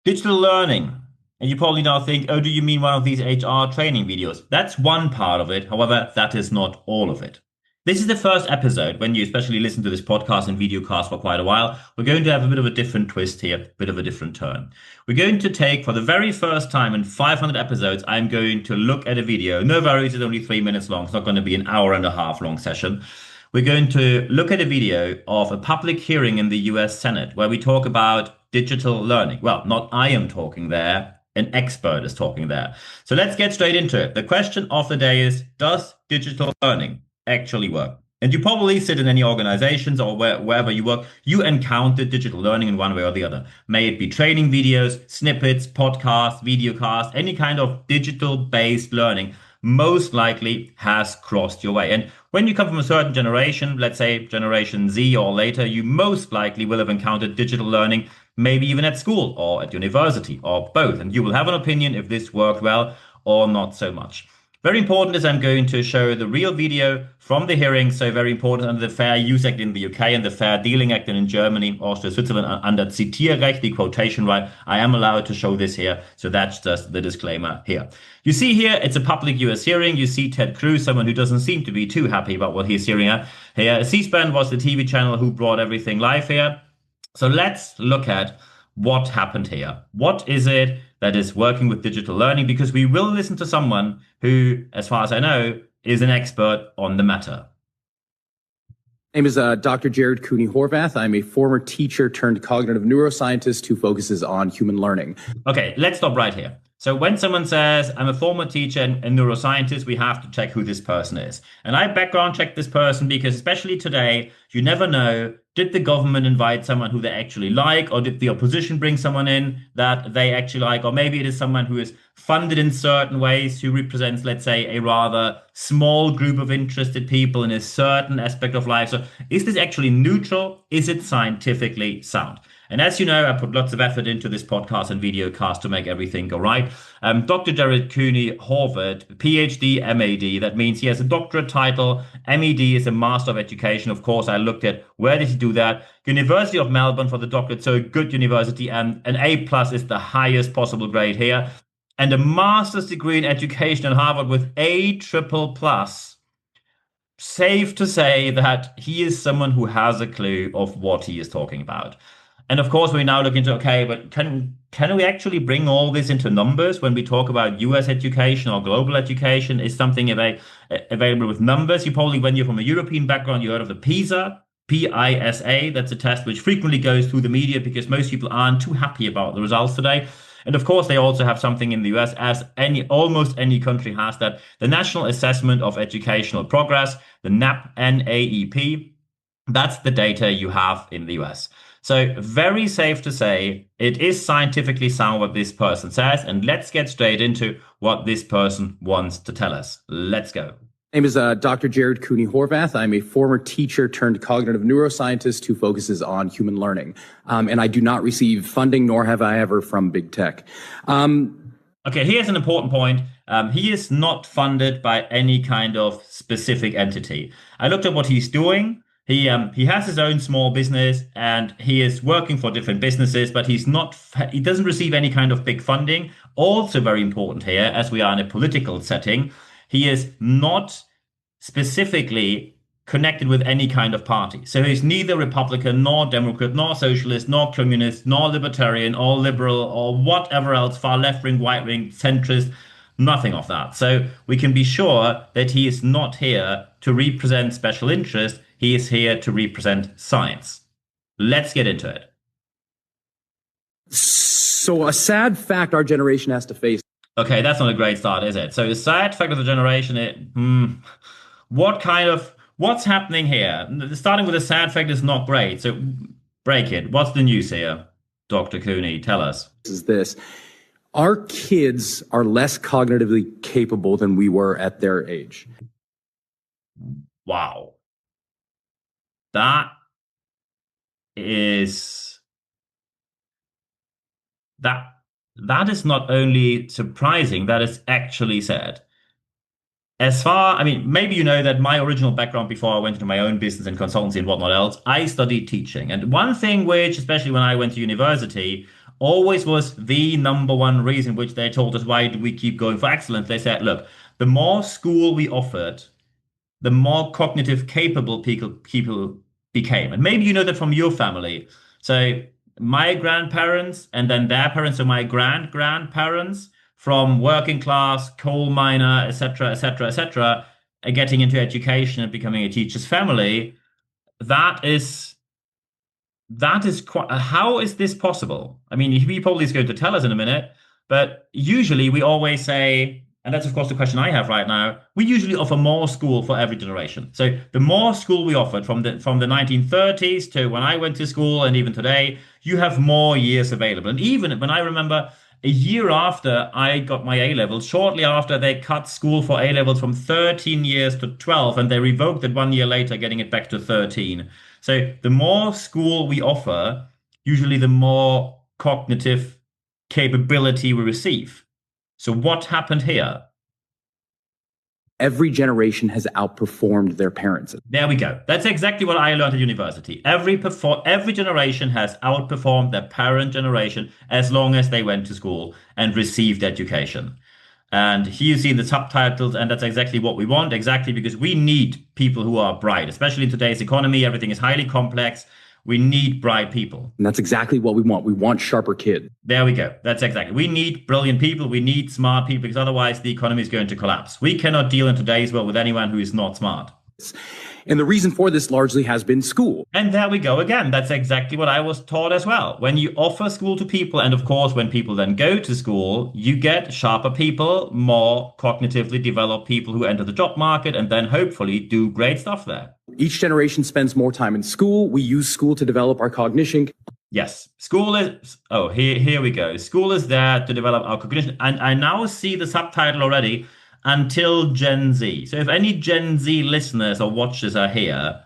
Digital learning. And you probably now think, oh, do you mean one of these HR training videos? That's one part of it. However, that is not all of it. This is the first episode when you especially listen to this podcast and videocast for quite a while. We're going to have a bit of a different twist here, a bit of a different turn. We're going to take, for the very first time in 500 episodes, I'm going to look at a video. No worries, it's only 3 minutes long. It's not going to be an hour and a half long session. We're going to look at a video of a public hearing in the US Senate where we talk about digital learning. Well, not I am talking there, an expert is talking there. So let's get straight into it. The question of the day is, does digital learning actually work? And you probably sit in any organizations or wherever you work, you encounter digital learning in one way or the other. May it be training videos, snippets, podcasts, videocasts, any kind of digital based learning most likely has crossed your way. And when you come from a certain generation, let's say Generation Z or later, you most likely will have encountered digital learning, maybe even at school or at university or both. And you will have an opinion if this worked well or not so much. Very important is I'm going to show the real video from the hearing. So very important under the Fair Use Act in the UK and the Fair Dealing Act in Germany, Austria, Switzerland, under Zitierrecht, the quotation right. I am allowed to show this here. So that's just the disclaimer here. You see here, it's a public US hearing. You see Ted Cruz, someone who doesn't seem to be too happy about what he's hearing here. C-SPAN was the TV channel who brought everything live here. So let's look at what happened here. What is it that is working with digital learning? Because we will listen to someone who, as far as I know, is an expert on the matter. My name is Dr. Jared Cooney Horvath. I'm a former teacher turned cognitive neuroscientist who focuses on human learning. Okay, let's stop right here. So when someone says, I'm a former teacher and neuroscientist, we have to check who this person is. And I background checked this person because especially today, you never know, did the government invite someone who they actually like, or did the opposition bring someone in that they actually like, or maybe it is someone who is funded in certain ways, who represents, let's say, a rather small group of interested people in a certain aspect of life. So is this actually neutral? Is it scientifically sound? And as you know, I put lots of effort into this podcast and video cast to make everything go right. Dr. Jared Cooney Horvath, PhD, M.Ed. That means he has a doctorate title. M.Ed. is a Master of Education. Of course, I looked at where did he do that? University of Melbourne for the doctorate, so a good university. And an A+ is the highest possible grade here. And a master's degree in education at Harvard with A++. Safe to say that he is someone who has a clue of what he is talking about. And of course, we now look into, okay, but can we actually bring all this into numbers when we talk about US education or global education? Is something available with numbers? You probably, when you're from a European background, you heard of the PISA, P-I-S-A. That's a test which frequently goes through the media because most people aren't too happy about the results today. And of course, they also have something in the US, as almost any country has that, the National Assessment of Educational Progress, the NAEP. That's the data you have in the US. So very safe to say it is scientifically sound what this person says. And let's get straight into what this person wants to tell us. Let's go. My name is Dr. Jared Cooney Horvath. I'm a former teacher turned cognitive neuroscientist who focuses on human learning. And I do not receive funding, nor have I ever, from big tech. Okay, here's an important point. He is not funded by any kind of specific entity. I looked at what he's doing. He has his own small business and he is working for different businesses, but he doesn't receive any kind of big funding. Also very important here, as we are in a political setting, he is not specifically connected with any kind of party. So he's neither Republican, nor Democrat, nor socialist, nor communist, nor libertarian, or liberal, or whatever else, far left-wing, right-wing, centrist, nothing of that. So we can be sure that he is not here to represent special interest. He is here to represent science. Let's get into it. So a sad fact our generation has to face. Okay, that's not a great start, is it? So the sad fact of the generation, what's happening here? Starting with a sad fact is not great. So break it. What's the news here? Dr. Cooney, tell us. This. Our kids are less cognitively capable than we were at their age. Wow. That is not only surprising, that is actually sad. Maybe you know that my original background before I went into my own business and consultancy and whatnot else, I studied teaching. And one thing which, especially when I went to university, always was the number one reason which they told us, why do we keep going for excellence? They said, look, the more school we offered, the more cognitive capable people became. And maybe you know that from your family. So my grandparents and then their parents, so my grandparents from working class, coal miner, etc., etc., etc., getting into education and becoming a teacher's family. That is that is quite, how is this possible? I mean, he probably is going to tell us in a minute, but usually we always say, and that's of course the question I have right now, we usually offer more school for every generation. So the more school we offered from the 1930s to when I went to school and even today, you have more years available. And even when I remember a year after I got my A levels, shortly after they cut school for A levels from 13 years to 12, and they revoked it 1 year later, getting it back to 13. So the more school we offer, usually the more cognitive capability we receive. So what happened here? Every generation has outperformed their parents. There we go. That's exactly what I learned at university. Every generation has outperformed their parent generation as long as they went to school and received education. And here you see the subtitles, and that's exactly what we want, exactly because we need people who are bright, especially in today's economy. Everything is highly complex. We need bright people. And that's exactly what we want. We want sharper kids. There we go. That's exactly. We need brilliant people. We need smart people because otherwise the economy is going to collapse. We cannot deal in today's world with anyone who is not smart. And the reason for this largely has been school. And there we go again. That's exactly what I was taught as well. When you offer school to people, and of course, when people then go to school, you get sharper people, more cognitively developed people who enter the job market and then hopefully do great stuff there. Each generation spends more time in school. We use school to develop our cognition. Yes, school is, oh, here we go. School is there to develop our cognition. And I now see the subtitle already, until Gen Z. So if any Gen Z listeners or watchers are here,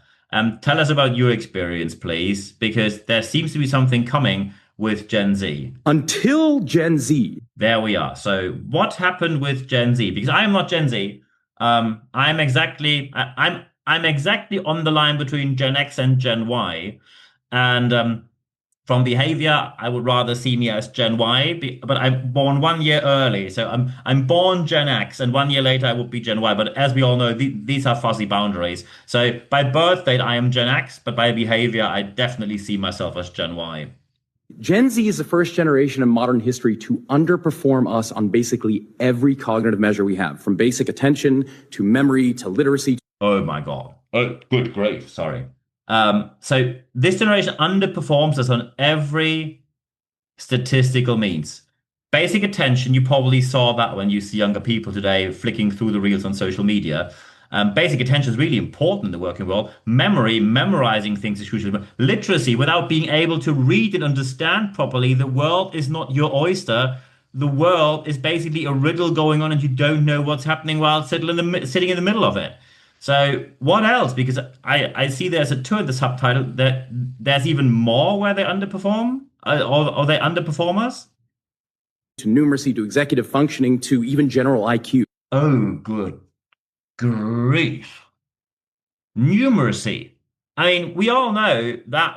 tell us about your experience, please, because there seems to be something coming with Gen Z. Until Gen Z. There we are. So what happened with Gen Z? Because I am not Gen Z. I'm exactly on the line between Gen X and Gen Y. And from behavior, I would rather see me as Gen Y, but I'm born 1 year early. So I'm born Gen X, and 1 year later I would be Gen Y. But as we all know, these are fuzzy boundaries. So by birth date, I am Gen X, but by behavior, I definitely see myself as Gen Y. Gen Z is the first generation in modern history to underperform us on basically every cognitive measure we have, from basic attention to memory to literacy. Oh my God. Oh, good grief. Sorry. So this generation underperforms us on every statistical means. Basic attention, you probably saw that when you see younger people today flicking through the reels on social media. Basic attention is really important in the working world. Memory, memorizing things is crucial. Literacy, without being able to read and understand properly, the world is not your oyster. The world is basically a riddle going on and you don't know what's happening while sitting in the middle of it. So what else? Because I see there's a two in the subtitle that there's even more where they underperform, or they underperform us. To numeracy, to executive functioning, to even general IQ. Oh, good grief. Numeracy. I mean, we all know that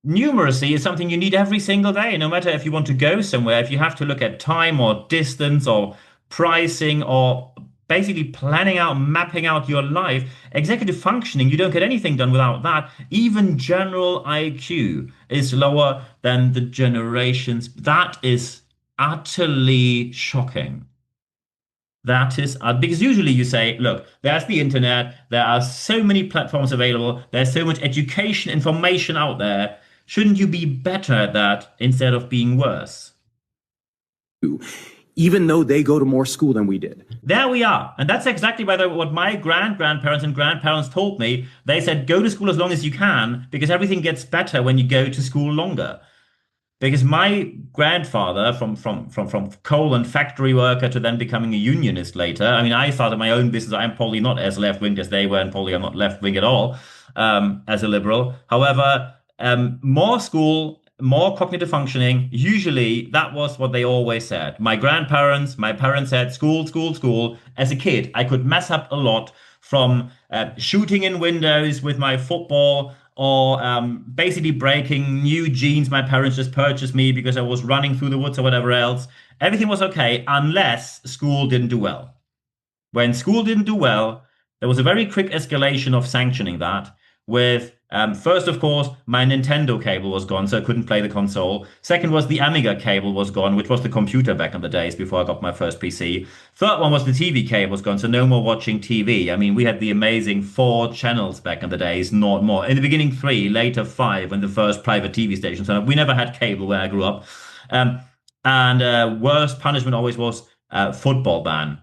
numeracy is something you need every single day, no matter if you want to go somewhere, if you have to look at time or distance or pricing or basically planning out, mapping out your life. Executive functioning, you don't get anything done without that. Even general IQ is lower than the generations. That is utterly shocking. That is, because usually you say, look, there's the internet, there are so many platforms available, there's so much education, information out there. Shouldn't you be better at that instead of being worse? Even though they go to more school than we did. There we are. And that's exactly what my grandparents and grandparents told me. They said, go to school as long as you can, because everything gets better when you go to school longer. Because my grandfather, from coal and factory worker to then becoming a unionist later, I mean, I started my own business. I'm probably not as left-wing as they were, and probably I'm not left-wing at all, as a liberal. However, more school, more cognitive functioning. Usually that was what they always said. My parents said school, school, school. As a kid, I could mess up a lot, from shooting in windows with my football or basically breaking new jeans my parents just purchased me because I was running through the woods or whatever else. Everything was okay unless school didn't do well. When school didn't do well, there was a very quick escalation of sanctioning that. With first, of course, my Nintendo cable was gone, so I couldn't play the console. Second was the Amiga cable was gone, which was the computer back in the days before I got my first PC. Third one was the TV cable was gone, so no more watching TV. I mean, we had the amazing 4 channels back in the days, not more. In the beginning, 3, later 5, when the first private TV stations. So we never had cable where I grew up. And worst punishment always was football ban.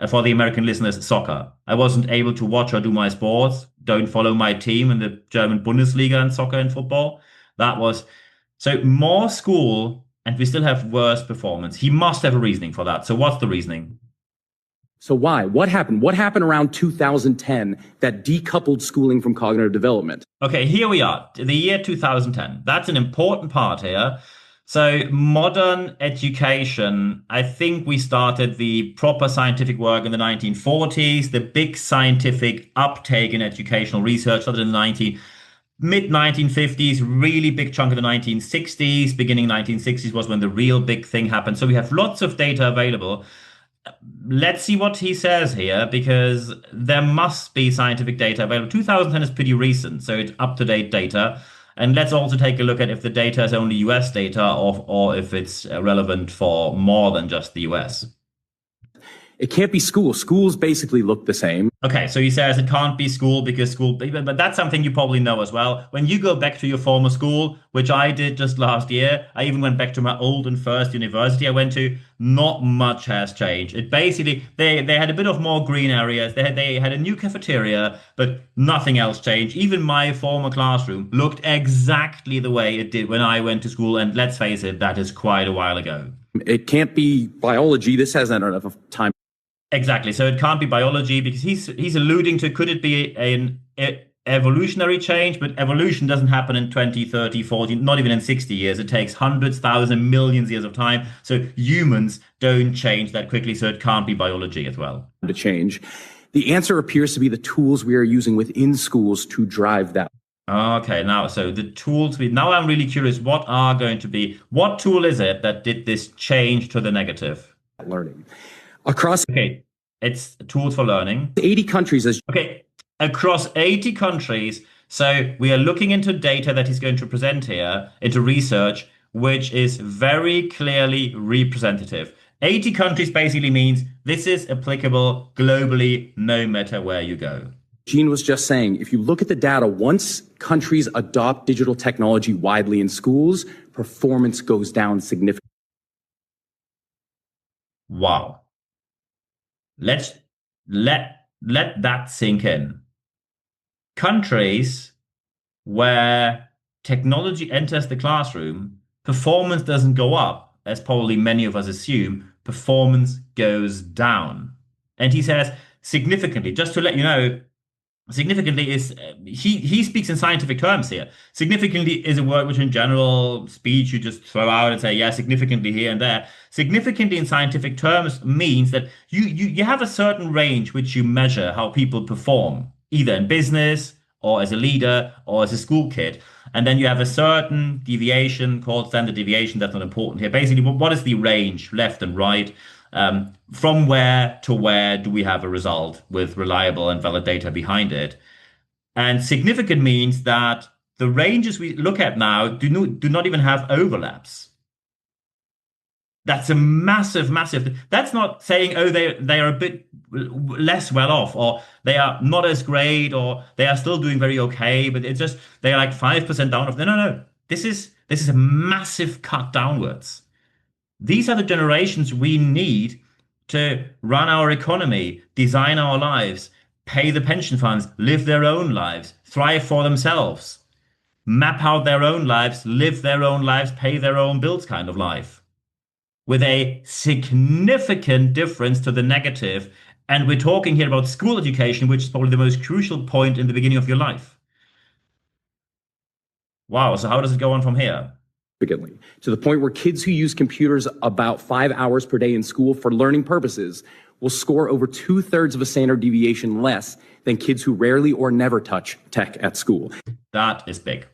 For the American listeners, soccer. I wasn't able to watch or do my sports, don't follow my team in the German Bundesliga and soccer and football. That was so more school, and we still have worse performance. He must have a reasoning for that. So what's the reasoning? So why? What happened? What happened around 2010 that decoupled schooling from cognitive development? Okay, here we are, the year 2010. That's an important part here. So modern education, I think we started the proper scientific work in the 1940s. The big scientific uptake in educational research started in the mid 1950s, really big chunk of the 1960s. Beginning 1960s was when the real big thing happened. So we have lots of data available. Let's see what he says here, because there must be scientific data available. 2010 is pretty recent, so it's up-to-date data. And let's also take a look at if the data is only US data or if it's relevant for more than just the US. It can't be school. Schools basically look the same. Okay, so he says it can't be school because school, but that's something you probably know as well. When you go back to your former school, which I did just last year, I even went back to my old and first university I went to, not much has changed. It basically, they had a bit of more green areas. They had a new cafeteria, but nothing else changed. Even my former classroom looked exactly the way it did when I went to school. And let's face it, that is quite a while ago. It can't be biology. This hasn't had enough time. Exactly. So it can't be biology because he's alluding to, could it be an evolutionary change? But evolution doesn't happen in 20, 30, 40, not even in 60 years. It takes hundreds, thousands, millions years of time. So humans don't change that quickly. So it can't be biology as well. To change. The answer appears to be the tools we are using within schools to drive that. Okay, now, so the tools, now I'm really curious, what tool is it that did this change to the negative? Learning. Across it's tools for learning. 80 countries. Across 80 countries. So we are looking into data that he's going to present here, into research, which is very clearly representative. 80 countries basically means this is applicable globally, no matter where you go. Gene was just saying, if you look at the data, once countries adopt digital technology widely in schools, performance goes down significantly. Wow. Let that sink in. Countries where technology enters the classroom, performance doesn't go up, as probably many of us assume, performance goes down. And he says significantly, just to let you know, significantly is he speaks in scientific terms here. Significantly is a word which in general speech you just throw out and say, yeah, significantly here and there. Significantly in scientific terms means that you have a certain range which you measure how people perform, either in business or as a leader or as a school kid. And then you have a certain deviation called standard deviation. That's not important here. Basically, what is the range left and right? From where to where do we have a result with reliable and valid data behind it? And significant means that the ranges we look at now do not even have overlaps. That's a massive. That's not saying, oh, they are a bit less well off, or they are not as great, or they are still doing very okay, but it's just they are like 5% down. No. This is a massive cut downwards. These are the generations we need to run our economy, design our lives, pay the pension funds, live their own lives, thrive for themselves, map out their own lives, live their own lives, pay their own bills kind of life, with a significant difference to the negative. And we're talking here about school education, which is probably the most crucial point in the beginning of your life. Wow, so how does it go on from here? To the point where kids who use computers about 5 hours per day in school for learning purposes will score over 2/3 of a standard deviation less than kids who rarely or never touch tech at school. That is big.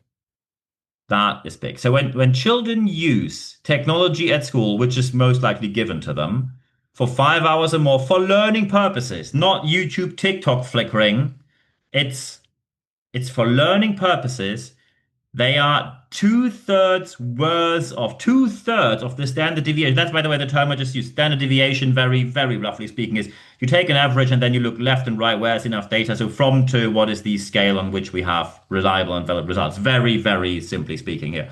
That is big. So when children use technology at school, which is most likely given to them, for 5 hours or more for learning purposes, not YouTube, TikTok flickering, it's for learning purposes. They are two-thirds of the standard deviation. That's, by the way, the term I just used. Standard deviation, very, very roughly speaking, is you take an average and then you look left and right, where's enough data. So from to, what is the scale on which we have reliable and valid results? Very, very simply speaking here.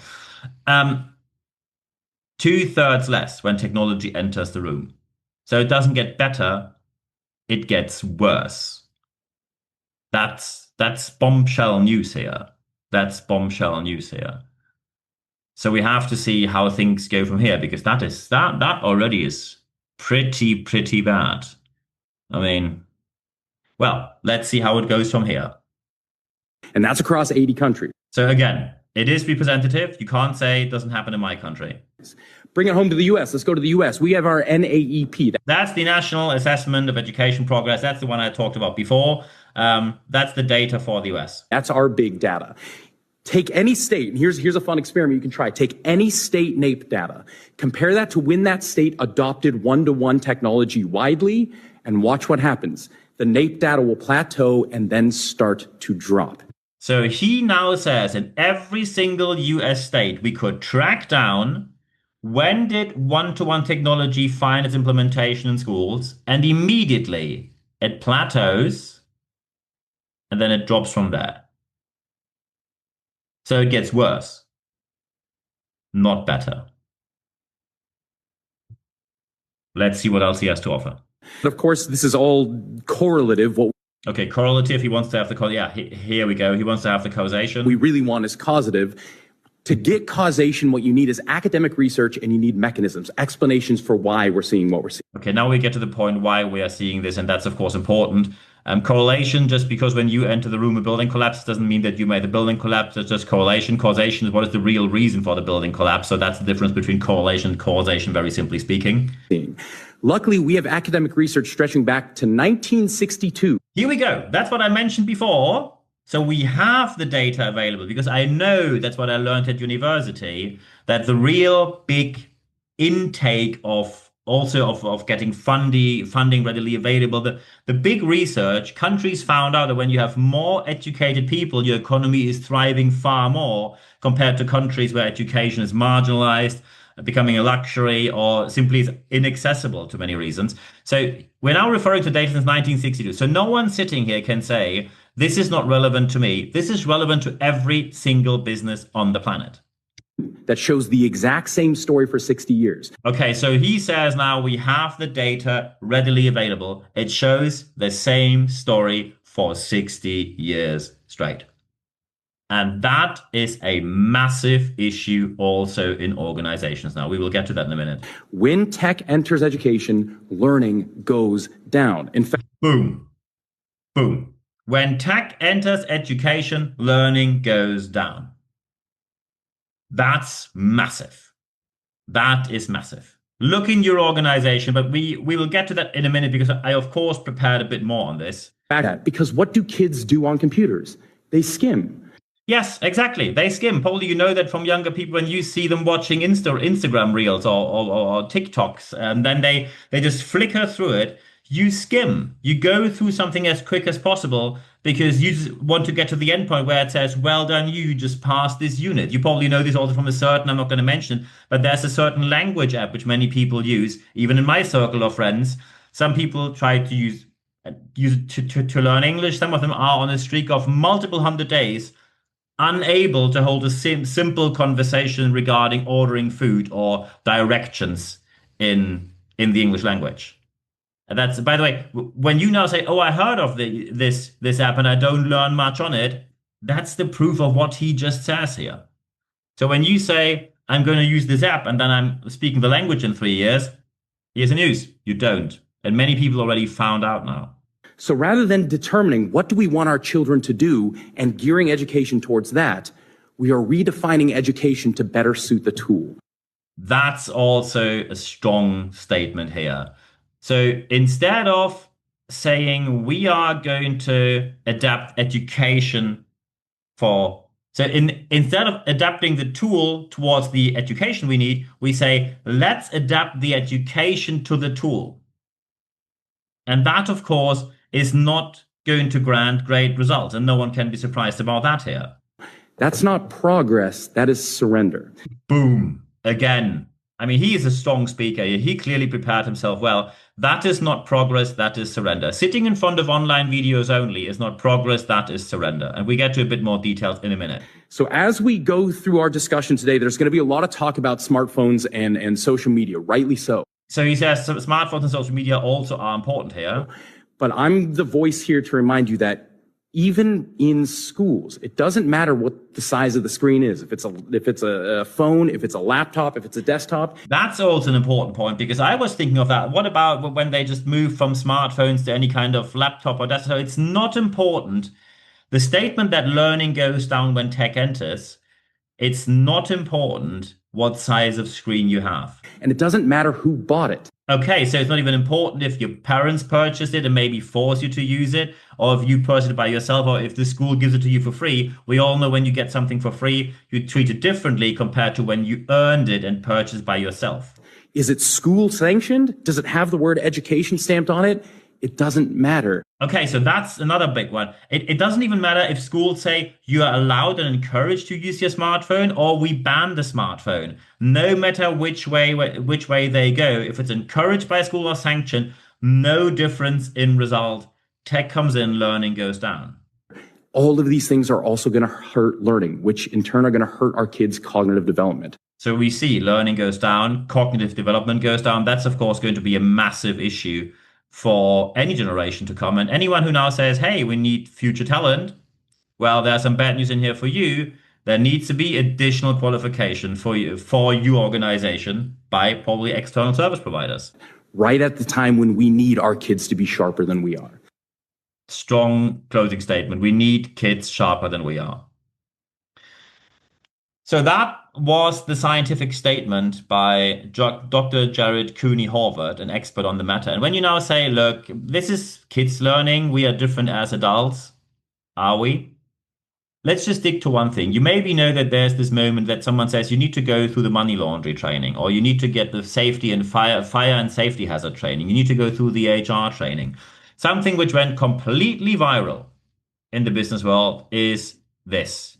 Two-thirds less when technology enters the room. So it doesn't get better, it gets worse. That's bombshell news here. That's bombshell news here. So we have to see how things go from here, because that already is pretty bad. I mean, well, let's see how it goes from here. And that's across 80 countries. So again, it is representative. You can't say it doesn't happen in my country. Bring it home to the US. Let's go to the US. We have our NAEP. That's the National Assessment of Education Progress. That's the one I talked about before. That's the data for the US. That's our big data. Take any state, and here's a fun experiment you can try. Take any state NAEP data, compare that to when that state adopted one-to-one technology widely, and watch what happens. The NAEP data will plateau and then start to drop. So he now says in every single US state, we could track down when did one-to-one technology find its implementation in schools, and immediately it plateaus, and then it drops from there. So it gets worse, not better. Let's see what else he has to offer. Of course, this is all correlative. Okay, correlative, he wants to have here we go. He wants to have the causation. We really want is causative. To get causation, what you need is academic research, and you need mechanisms, explanations for why we're seeing what we're seeing. Okay, now we get to the point why we are seeing this, and that's, of course, important. Correlation, just because when you enter the room a building collapses doesn't mean that you made the building collapse. It's just correlation. Causation is what is the real reason for the building collapse. So that's the difference between correlation and causation, very simply speaking. Luckily, we have academic research stretching back to 1962. Here we go. That's what I mentioned before. So we have the data available, because I know that's what I learned at university, that the real big intake of getting funding readily available. The big research, countries found out that when you have more educated people, your economy is thriving far more compared to countries where education is marginalized, becoming a luxury, or simply is inaccessible to many reasons. So we're now referring to data since 1962. So no one sitting here can say, this is not relevant to me. This is relevant to every single business on the planet. That shows the exact same story for 60 years. Okay, so he says now we have the data readily available. It shows the same story for 60 years straight. And that is a massive issue also in organizations. Now, we will get to that in a minute. When tech enters education, learning goes down. In fact, boom, boom. When tech enters education, learning goes down. That's massive. That is massive. Look in your organization, but we will get to that in a minute, because I, of course, prepared a bit more on this. Because what do kids do on computers? They skim. Yes, exactly. They skim. Probably you know that from younger people when you see them watching Instagram reels or TikToks, and then they just flicker through it. You skim. You go through something as quick as possible because you just want to get to the end point where it says, well done, you just passed this unit. You probably know this also from a certain, I'm not going to mention, but there's a certain language app which many people use, even in my circle of friends. Some people try to use it to learn English. Some of them are on a streak of multiple hundred days, unable to hold a simple conversation regarding ordering food or directions in the English language. And that's, by the way, when you now say, oh, I heard of this app and I don't learn much on it, that's the proof of what he just says here. So when you say, I'm going to use this app and then I'm speaking the language in 3 years, here's the news. You don't. And many people already found out now. So rather than determining what do we want our children to do and gearing education towards that, we are redefining education to better suit the tool. That's also a strong statement here. So instead of saying we are going to adapt education instead of adapting the tool towards the education we need, we say let's adapt the education to the tool. And that, of course, is not going to grant great results, and no one can be surprised about that here. That's not progress, that is surrender. Boom. Again. I mean, he is a strong speaker. He clearly prepared himself well. That is not progress, that is surrender. Sitting in front of online videos only is not progress, that is surrender. And we get to a bit more details in a minute. So as we go through our discussion today, there's going to be a lot of talk about smartphones and social media, rightly so. So he says smartphones and social media also are important here. But I'm the voice here to remind you that even in schools, it doesn't matter what the size of the screen is. If it's a phone, if it's a laptop, if it's a desktop. That's also an important point because I was thinking of that. What about when they just move from smartphones to any kind of laptop or desktop? It's not important. The statement that learning goes down when tech enters, it's not important what size of screen you have. And it doesn't matter who bought it. Okay, so it's not even important if your parents purchased it and maybe force you to use it, or if you purchase it by yourself, or if the school gives it to you for free. We all know when you get something for free, you treat it differently compared to when you earned it and purchased by yourself. Is it school sanctioned? Does it have the word education stamped on it? It doesn't matter. Okay, so that's another big one. It doesn't even matter if schools say you are allowed and encouraged to use your smartphone or we ban the smartphone. No matter which way they go, if it's encouraged by a school or sanctioned, no difference in result. Tech comes in, learning goes down. All of these things are also going to hurt learning, which in turn are going to hurt our kids' cognitive development. So we see learning goes down, cognitive development goes down. That's, of course, going to be a massive issue for any generation to come. And anyone who now says, hey, we need future talent, well, there's some bad news in here for you. There needs to be additional qualification for your organization by probably external service providers. Right at the time when we need our kids to be sharper than we are. Strong closing statement. We need kids sharper than we are. So that was the scientific statement by Dr. Jared Cooney Horvath, an expert on the matter. And when you now say, look, this is kids learning, we are different as adults, are we? Let's just stick to one thing. You maybe know that there's this moment that someone says you need to go through the money laundry training, or you need to get the safety and fire and safety hazard training. You need to go through the HR training. Something which went completely viral in the business world is this.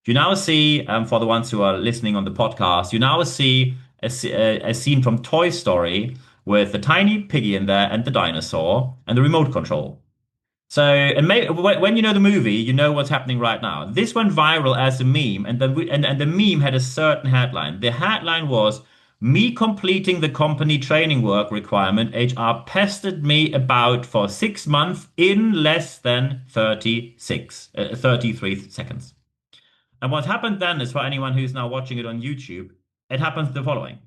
You now see, for the ones who are listening on the podcast, you now see a scene from Toy Story with the tiny piggy in there and the dinosaur and the remote control. So, and when you know the movie, you know what's happening right now. This went viral as a meme, and the meme had a certain headline. The headline was, "Me completing the company training work requirement, HR pestered me about for 6 months in less than 33 seconds." And what happened then is, for anyone who's now watching it on YouTube, it happens the following.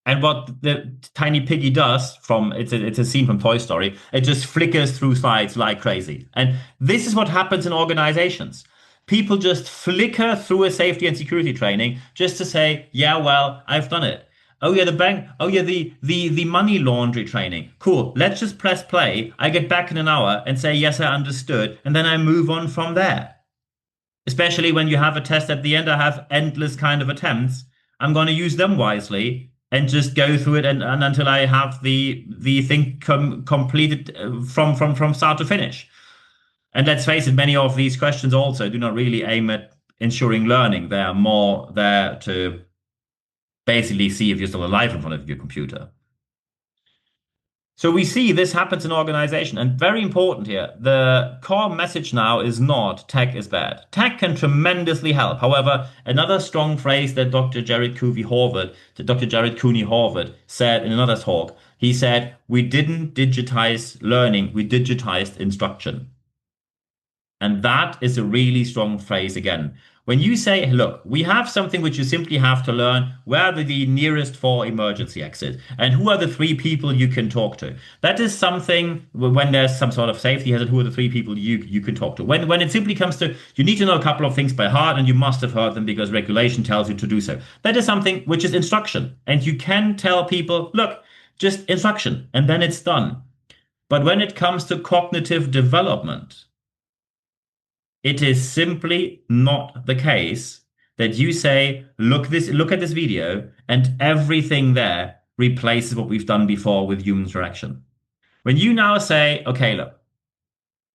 And what the tiny piggy does it's a scene from Toy Story, it just flickers through slides like crazy. And this is what happens in organizations. People just flicker through a safety and security training just to say, yeah, well, I've done it. Oh yeah, the bank. Oh yeah, the money laundry training. Cool. Let's just press play. I get back in an hour and say, yes, I understood. And then I move on from there. Especially when you have a test at the end, I have endless kind of attempts. I'm going to use them wisely and just go through it and until I have the thing completed from start to finish. And let's face it, many of these questions also do not really aim at ensuring learning. They are more there to basically see if you're still alive in front of your computer. So we see this happens in organization, and very important here, the core message now is not tech is bad. Tech can tremendously help. However, another strong phrase that Dr. Jared Cooney Horvath said in another talk, he said, we didn't digitize learning, we digitized instruction. And that is a really strong phrase again. When you say, look, we have something which you simply have to learn, where are the nearest four emergency exits and who are the three people you can talk to. That is something when there's some sort of safety hazard, who are the three people you can talk to. When it simply comes to, you need to know a couple of things by heart and you must have heard them because regulation tells you to do so. That is something which is instruction. And you can tell people, look, just instruction, and then it's done. But when it comes to cognitive development, it is simply not the case that you say, look at this video, and everything there replaces what we've done before with human interaction. When you now say, okay, look,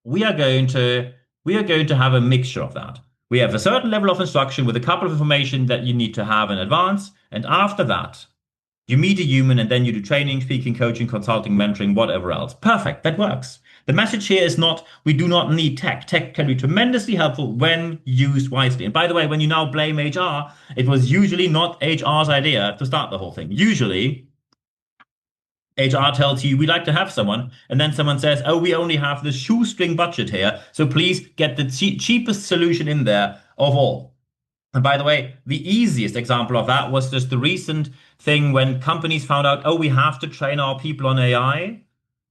we are going to have a mixture of that. We have a certain level of instruction with a couple of information that you need to have in advance, and after that, you meet a human and then you do training, speaking, coaching, consulting, mentoring, whatever else. Perfect. That works. The message here is not, we do not need tech. Tech can be tremendously helpful when used wisely. And by the way, when you now blame HR, it was usually not HR's idea to start the whole thing. Usually, HR tells you, we like to have someone. And then someone says, oh, we only have this shoestring budget here. So please get the cheapest solution in there of all. And by the way, the easiest example of that was just the recent thing when companies found out, oh, we have to train our people on AI.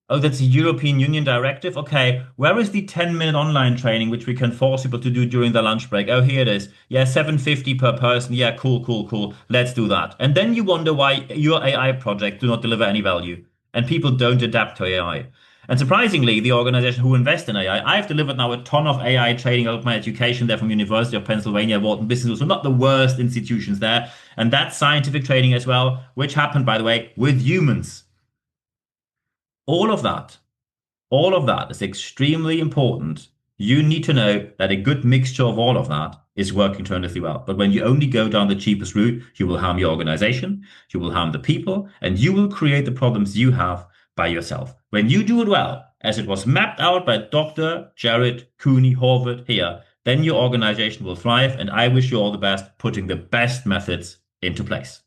Oh, that's a European Union directive. Okay, where is the 10-minute online training which we can force people to do during the lunch break? Oh, here it is. Yeah, 750 per person. Yeah, cool, cool, cool. Let's do that. And then you wonder why your AI project do not deliver any value and people don't adapt to AI. And surprisingly, the organization who invest in AI, I've delivered now a ton of AI training out of my education there from University of Pennsylvania, Wharton Business School, so not the worst institutions there. And that's scientific training as well, which happened, by the way, with humans. All of that, all of that is extremely important. You need to know that a good mixture of all of that is working tremendously well. But when you only go down the cheapest route, you will harm your organization, you will harm the people, and you will create the problems you have by yourself. When you do it well, as it was mapped out by Dr. Jared Cooney Horvath here, then your organization will thrive. And I wish you all the best putting the best methods into place.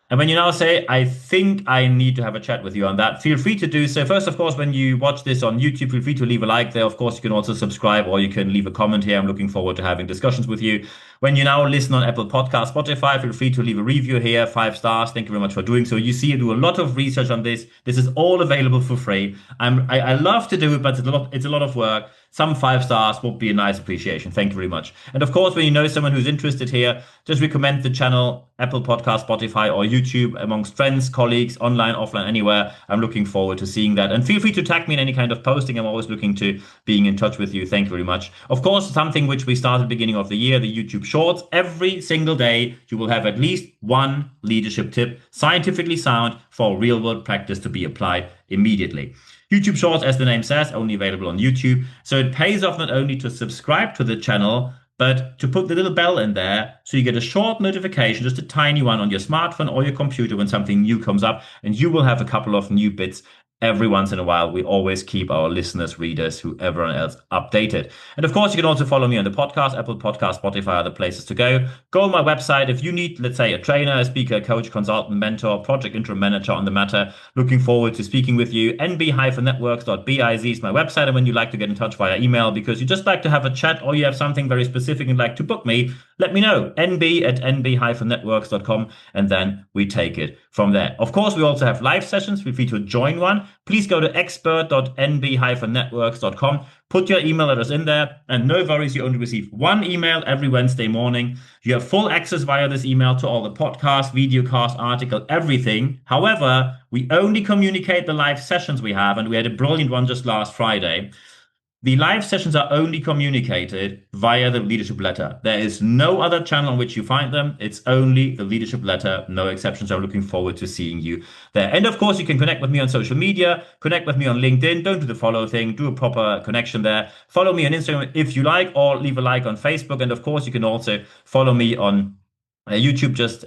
And when you now say, I think I need to have a chat with you on that, feel free to do so. First, of course, when you watch this on YouTube, feel free to leave a like there. Of course, you can also subscribe or you can leave a comment here. I'm looking forward to having discussions with you. When you now listen on Apple Podcast, Spotify, feel free to leave a review here, 5 stars. Thank you very much for doing so. You see, I do a lot of research on this. This is all available for free. I love to do it, but it's a lot of work. Some 5 stars would be a nice appreciation. Thank you very much. And of course, when you know someone who's interested here, just recommend the channel, Apple Podcast, Spotify, or YouTube amongst friends, colleagues, online, offline, anywhere. I'm looking forward to seeing that. And feel free to tag me in any kind of posting. I'm always looking to being in touch with you. Thank you very much. Of course, something which we started beginning of the year, the YouTube Shorts. Every single day, you will have at least one leadership tip, scientifically sound for real world practice to be applied immediately. YouTube Shorts, as the name says, only available on YouTube. So it pays off not only to subscribe to the channel, but to put the little bell in there so you get a short notification, just a tiny one on your smartphone or your computer when something new comes up, and you will have a couple of new bits every once in a while. We always keep our listeners, readers, whoever else updated. And of course, you can also follow me on the podcast, Apple Podcast, Spotify are the places to go. Go on my website. If you need, let's say, a trainer, a speaker, coach, consultant, mentor, project interim manager on the matter, looking forward to speaking with you. nb-networks.biz is my website. And when you'd like to get in touch via email because you just like to have a chat or you have something very specific and like to book me, let me know. nb@nb-networks.com, and then we take it from there. Of course, we also have live sessions. Feel free to join one. Please go to expert.nb-networks.com, put your email address in there, and no worries, you only receive one email every Wednesday morning. You have full access via this email to all the podcasts, videocasts, article, everything. However, we only communicate the live sessions we have, and we had a brilliant one just last Friday. The live sessions are only communicated via the leadership letter. There is no other channel on which you find them. It's only the leadership letter, no exceptions. I'm looking forward to seeing you there. And of course, you can connect with me on social media, connect with me on LinkedIn. Don't do the follow thing, do a proper connection there. Follow me on Instagram if you like, or leave a like on Facebook. And of course, you can also follow me on YouTube. Just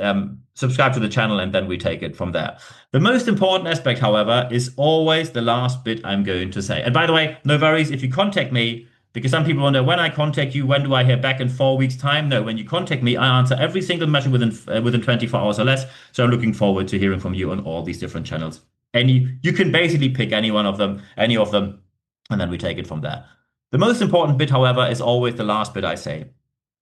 subscribe to the channel and then we take it from there. The most important aspect, however, is always the last bit I'm going to say. And by the way, no worries if you contact me, because some people wonder, when I contact you, when do I hear back in 4 weeks' time? No, when you contact me, I answer every single message within 24 hours or less. So I'm looking forward to hearing from you on all these different channels. You can basically pick any of them, and then we take it from there. The most important bit, however, is always the last bit I say.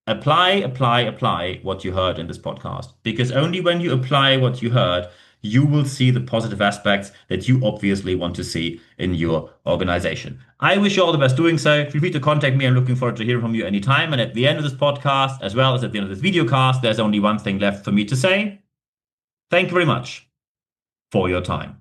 apply what you heard in this podcast. Because only when you apply what you heard, you will see the positive aspects that you obviously want to see in your organization. I wish you all the best doing so. Feel free to contact me. I'm looking forward to hearing from you anytime. And at the end of this podcast, as well as at the end of this video cast, there's only one thing left for me to say. Thank you very much for your time.